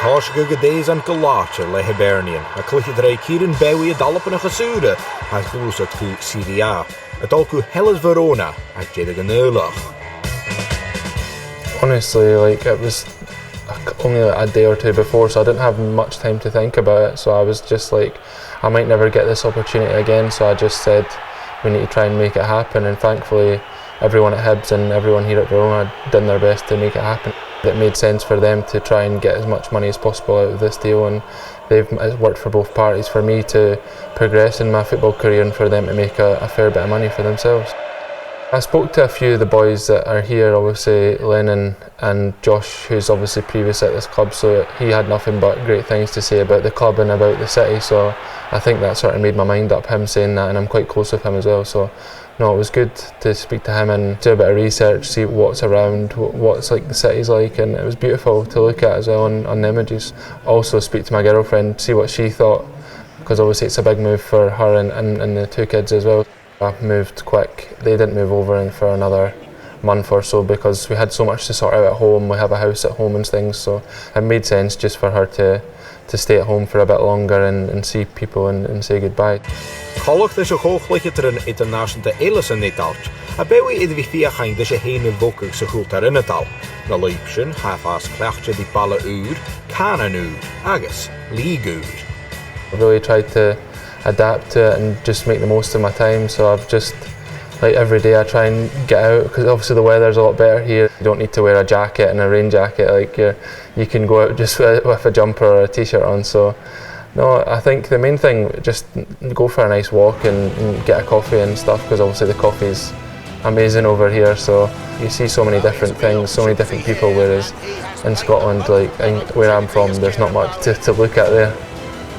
Táis go days an Glac le Hibernian, a cluichid rei Kieron Bowie dalap na chasúra a glúsat cu Serie A, a dal cu Hellas Verona a geamannan an lìog. Honestly, it was only a day or two before, so I didn't have much time to think about it, so I was just I might never get this opportunity again, so I just said we need to try and make it happen, and thankfully everyone at Hibs and everyone here at Verona did their best to make it happen. It made sense for them to try and get as much money as possible out of this deal, and it's worked for both parties, for me to progress in my football career and for them to make a fair bit of money for themselves. I spoke to a few of the boys that are here, obviously Lennon and Josh, who's obviously previous at this club, so he had nothing but great things to say about the club and about the city, so I think that sort of made my mind up, him saying that, and I'm quite close with him as well, so no, it was good to speak to him and do a bit of research, see what's around, what's the city's like, and it was beautiful to look at as well on the images. Also speak to my girlfriend, see what she thought, because obviously it's a big move for her and the two kids as well. I moved quick. They didn't move over for another month or so because we had so much to sort out at home. We have a house at home and things, so it made sense just for her to stay at home for a bit longer and see people and say goodbye. Cholwch is a hoogligger een internationale eile in Nederland. A Bowie is wie vier dus een hele woke zo goed in het al. Na Leipzig have as klachtje die Baile cànan agus lìog. I really tried to adapt to it and just make the most of my time, so I've just every day I try and get out, because obviously the weather's a lot better here. You don't need to wear a jacket and a rain jacket, you can go out just with a jumper or a t-shirt on, so no, I think the main thing, just go for a nice walk and get a coffee and stuff, because obviously the coffee's amazing over here, so you see so many different things, so many different people, whereas in Scotland, where I'm from, there's not much to look at there.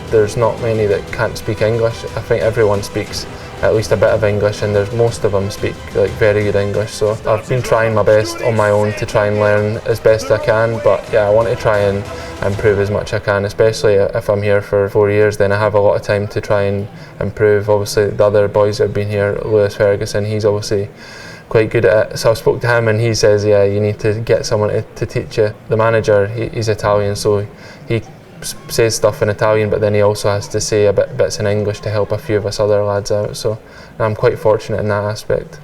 There's not many that can't speak English. I think everyone speaks at least a bit of English, and most of them speak very good English, so I've been trying my best on my own to try and learn as best I can, but yeah, I want to try and improve as much as I can, especially if I'm here for 4 years, then I have a lot of time to try and improve. Obviously the other boys that have been here, Lewis Ferguson, he's obviously quite good at it, so I spoke to him and he says, yeah, you need to get someone to teach you. The manager, he's Italian, so he says stuff in Italian, but then he also has to say bits in English to help a few of us other lads out, so I'm quite fortunate in that aspect.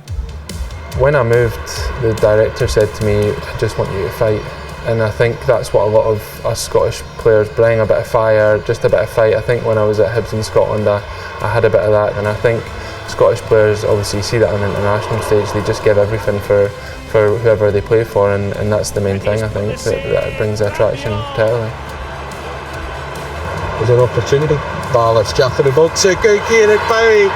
When I moved, the director said to me, I just want you to fight, and I think that's what a lot of us Scottish players bring, a bit of fire, just a bit of fight. I think when I was at Hibs in Scotland I had a bit of that, and I think Scottish players, obviously you see that on an international stage, they just give everything for whoever they play for, and that's the main thing I think that brings the attraction to Italy. There's an opportunity. Ball's jumping about to go Kieron Bowie.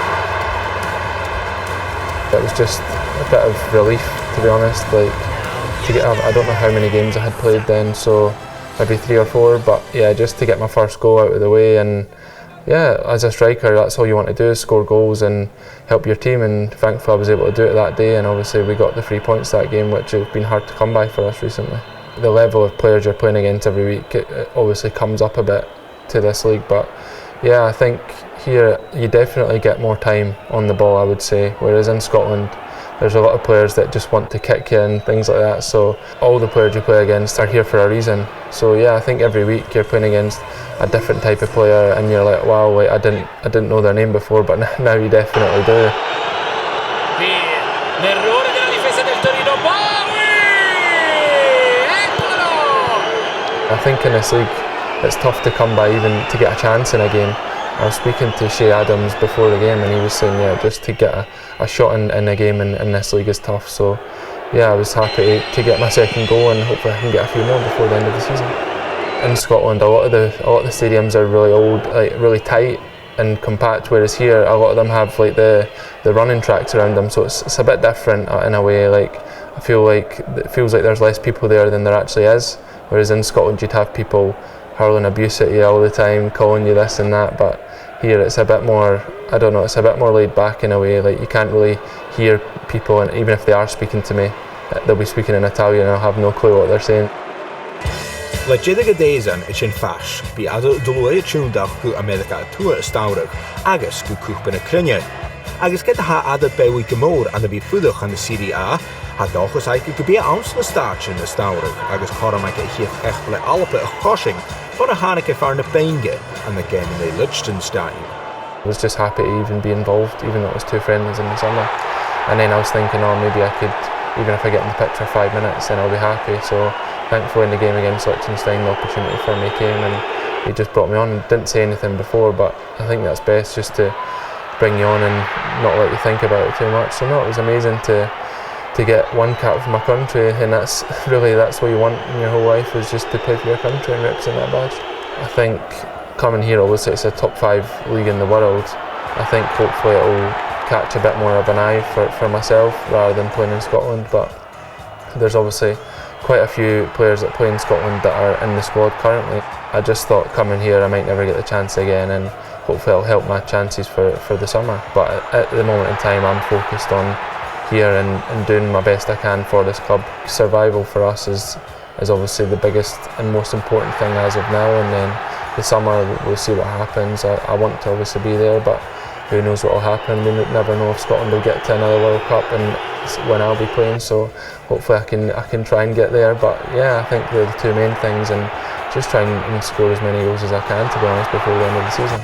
It was just a bit of relief, to be honest. I don't know how many games I had played then, so maybe 3 or 4. But yeah, just to get my first goal out of the way, and yeah, as a striker, that's all you want to do is score goals and help your team. And thankfully, I was able to do it that day. And obviously, we got the 3 points that game, which has been hard to come by for us recently. The level of players you're playing against every week, it obviously comes up a bit to this league, but yeah, I think here you definitely get more time on the ball, I would say, whereas in Scotland there's a lot of players that just want to kick you and things like that, so all the players you play against are here for a reason. So yeah, I think every week you're playing against a different type of player and you're like, wow, I didn't know their name before, but now you definitely do. L'errore della difesa del Torino, Bowie! Eccolo! I think in this league it's tough to come by even to get a chance in a game. I was speaking to Shea Adams before the game and he was saying, yeah, just to get a shot in a game in this league is tough. So yeah, I was happy to get my second goal and hopefully I can get a few more before the end of the season. In Scotland, a lot of the stadiums are really old, really tight and compact, whereas here a lot of them have the running tracks around them, so it's a bit different in a way. I feel like it feels like there's less people there than there actually is, whereas in Scotland you'd have people hurling abuse at you all the time, calling you this and that, but here it's a bit more, I don't know, it's a bit more laid back in a way. You can't really hear people, and even if they are speaking to me, they'll be speaking in Italian and I'll have no clue what they're saying. Le geamannan is in fash, be adult dulwe túndach gu America tua staurig, agus gu cúch ben a crynne. Agus get ha ada Bowie gemór an the be fuddach an the Serie A, A dochas aici go bí ans na stáit na stairh agus choramaice chiaad echt le alpa a choising fan a hánig fear na Benge and the game in Liechtenstein. I was just happy to even be involved, even though it was 2 friendlies in the summer. And then I was thinking, oh, maybe I could, even if I get in the pitch for 5 minutes, then I'll be happy. So thankfully in the game against Liechtenstein, the opportunity for me came and he just brought me on. Didn't say anything before, but I think that's best, just to bring you on and not let you think about it too much. So no, it was amazing to get 1 cap for my country, and that's what you want in your whole life, is just to play for your country and represent that badge. I think coming here, obviously it's a top 5 league in the world. I think hopefully it will catch a bit more of an eye for myself rather than playing in Scotland, but there's obviously quite a few players that play in Scotland that are in the squad currently. I just thought coming here I might never get the chance again, and hopefully it'll help my chances for the summer. But at the moment in time I'm focused on here and doing my best I can for this club. Survival for us is obviously the biggest and most important thing as of now, and then the summer we'll see what happens. I want to obviously be there, but who knows what will happen. We never know if Scotland will get to another World Cup and when I'll be playing, so hopefully I can try and get there. But yeah, I think they're the 2 main things, and just try and score as many goals as I can, to be honest, before the end of the season.